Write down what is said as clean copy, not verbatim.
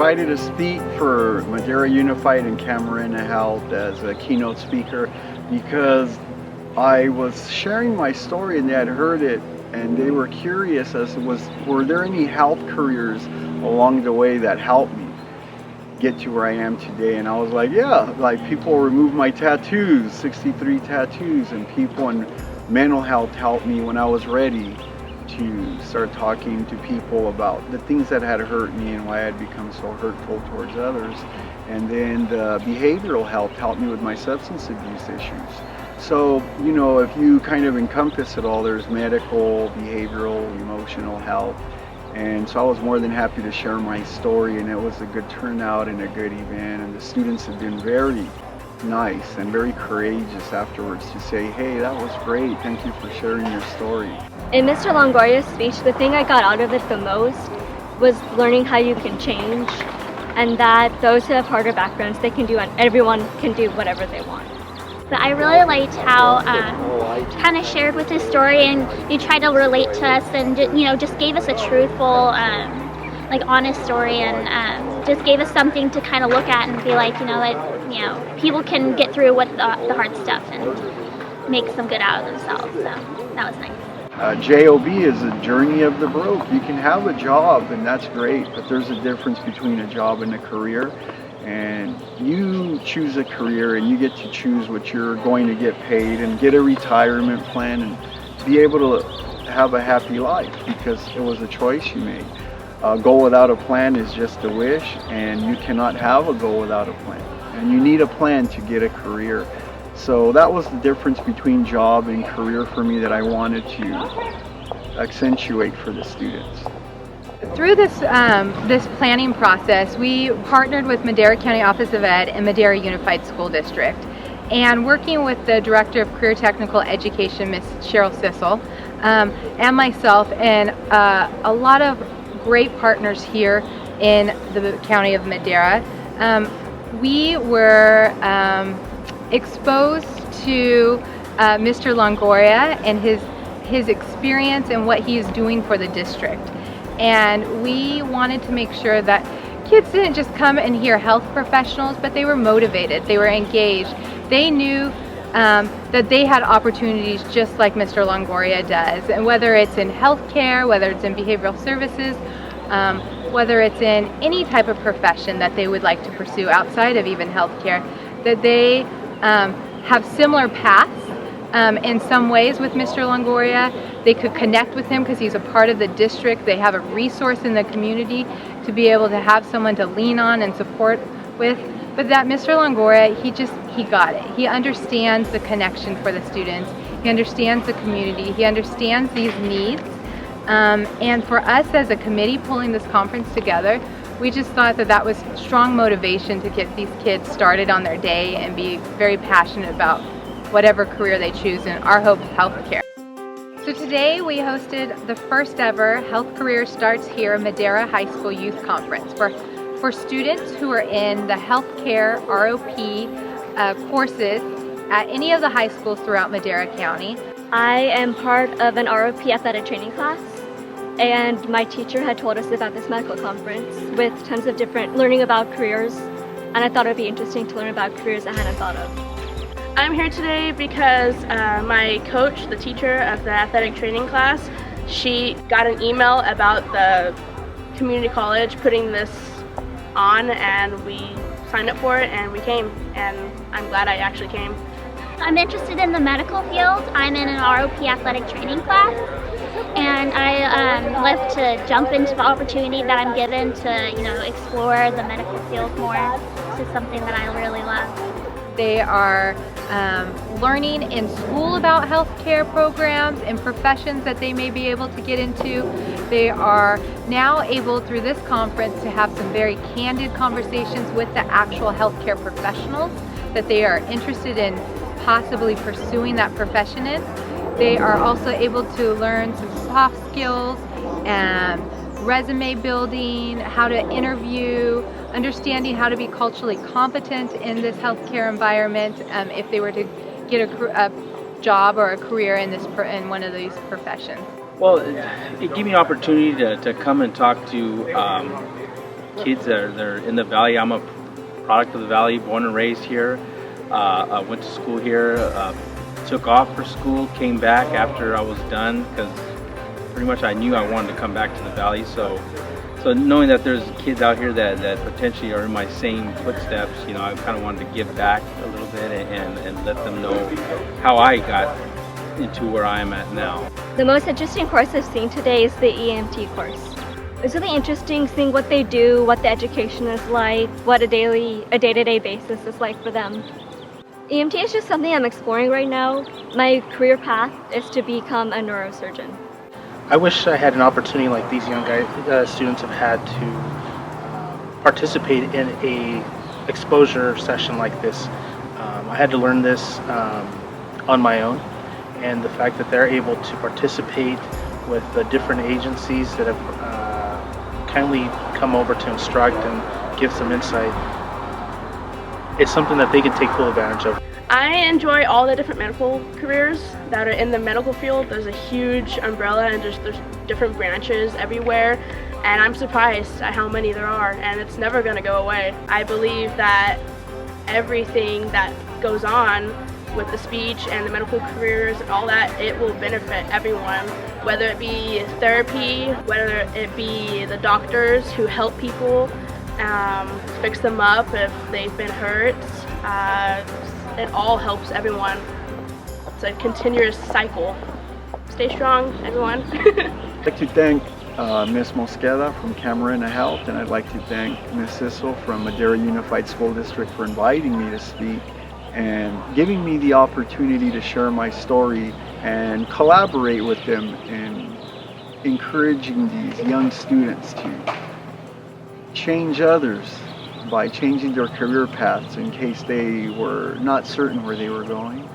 invited to speak for Madera Unified and Camarena Health as a keynote speaker because I was sharing my story and they had heard it and they were curious as to were there any health careers along the way that helped me get to where I am today. And I was like, yeah, like people remove my tattoos, 63 tattoos, and people in mental health helped me when I was ready to start talking to people about the things that had hurt me and why I had become so hurtful towards others. And then the behavioral health helped me with my substance abuse issues. So, you know, if you kind of encompass it all, there's medical, behavioral, emotional health. And so I was more than happy to share my story, and it was a good turnout and a good event, and the students have been very nice and very courageous afterwards to say, hey, that was great, thank you for sharing your story. In Mr. Longoria's speech, the thing I got out of it the most was learning how you can change, and that those who have harder backgrounds, they can do, and everyone can do whatever they want. But I really liked how kind of shared with his story, and he tried to relate to us, and just gave us a truthful, like honest story, and just gave us something to kind of look at and be like, people can get through what the hard stuff and make some good out of themselves. So that was nice. JOB is a journey of the broke. You can have a job and that's great, but there's a difference between a job and a career. And you choose a career and you get to choose what you're going to get paid and get a retirement plan and be able to have a happy life because it was a choice you made. A goal without a plan is just a wish, and you cannot have a goal without a plan. And you need a plan to get a career. So that was the difference between job and career for me that I wanted to accentuate for the students. Through this planning process, we partnered with Madera County Office of Ed and Madera Unified School District, and working with the Director of Career Technical Education, Ms. Cheryl Sissel, and myself, and a lot of great partners here in the County of Madera. We were exposed to Mr. Longoria and his experience and what he is doing for the district. And we wanted to make sure that kids didn't just come and hear health professionals, but they were motivated, they were engaged. They knew that they had opportunities just like Mr. Longoria does. And whether it's in healthcare, whether it's in behavioral services, whether it's in any type of profession that they would like to pursue outside of even healthcare, that they have similar paths in some ways with Mr. Longoria. They could connect with him because he's a part of the district. They have a resource in the community to be able to have someone to lean on and support with. But that Mr. Longoria, he got it. He understands the connection for the students. He understands the community. He understands these needs. And for us as a committee pulling this conference together, we just thought that that was strong motivation to get these kids started on their day and be very passionate about whatever career they choose, in our hope, healthcare. So today we hosted the first ever Health Career Starts Here Madera High School Youth Conference for students who are in the healthcare ROP courses at any of the high schools throughout Madera County. I am part of an ROP athletic training class, and my teacher had told us about this medical conference with tons of different learning about careers, and I thought it would be interesting to learn about careers I hadn't thought of. I'm here today because my coach, the teacher of the athletic training class, she got an email about the community college putting this on, and we signed up for it and we came, and I'm glad I actually came. I'm interested in the medical field. I'm in an ROP athletic training class, and I love to jump into the opportunity that I'm given to explore the medical field more. It's just something that I really love. They are learning in school about healthcare programs and professions that they may be able to get into. They are now able, through this conference, to have some very candid conversations with the actual healthcare professionals that they are interested in possibly pursuing that profession in. They are also able to learn some soft skills and resume building, how to interview, understanding how to be culturally competent in this healthcare environment if they were to get a job or a career in one of these professions. Well, it gave me an opportunity to come and talk to kids that are in the valley. I'm a product of the valley, born and raised here. I went to school here, took off for school, came back after I was done because pretty much I knew I wanted to come back to the valley. So knowing that there's kids out here that potentially are in my same footsteps, you know, I kind of wanted to give back a little bit and let them know how I got into where I am at now. The most interesting course I've seen today is the EMT course. It's really interesting seeing what they do, what the education is like, what a day-to-day basis is like for them. EMT is just something I'm exploring right now. My career path is to become a neurosurgeon. I wish I had an opportunity like these young students have had to participate in a exposure session like this. I had to learn this on my own, and the fact that they're able to participate with the different agencies that have kindly come over to instruct and give some insight, it's something that they can take full advantage of. I enjoy all the different medical careers that are in the medical field. There's a huge umbrella and there's different branches everywhere, and I'm surprised at how many there are, and it's never going to go away. I believe that everything that goes on with the speech and the medical careers and all that, it will benefit everyone, whether it be therapy, whether it be the doctors who help people fix them up if they've been hurt. It all helps everyone. It's a continuous cycle. Stay strong, everyone. I'd like to thank Ms. Mosqueda from Camarena Health, and I'd like to thank Ms. Sissel from Madera Unified School District for inviting me to speak and giving me the opportunity to share my story and collaborate with them in encouraging these young students to change others by changing their career paths in case they were not certain where they were going.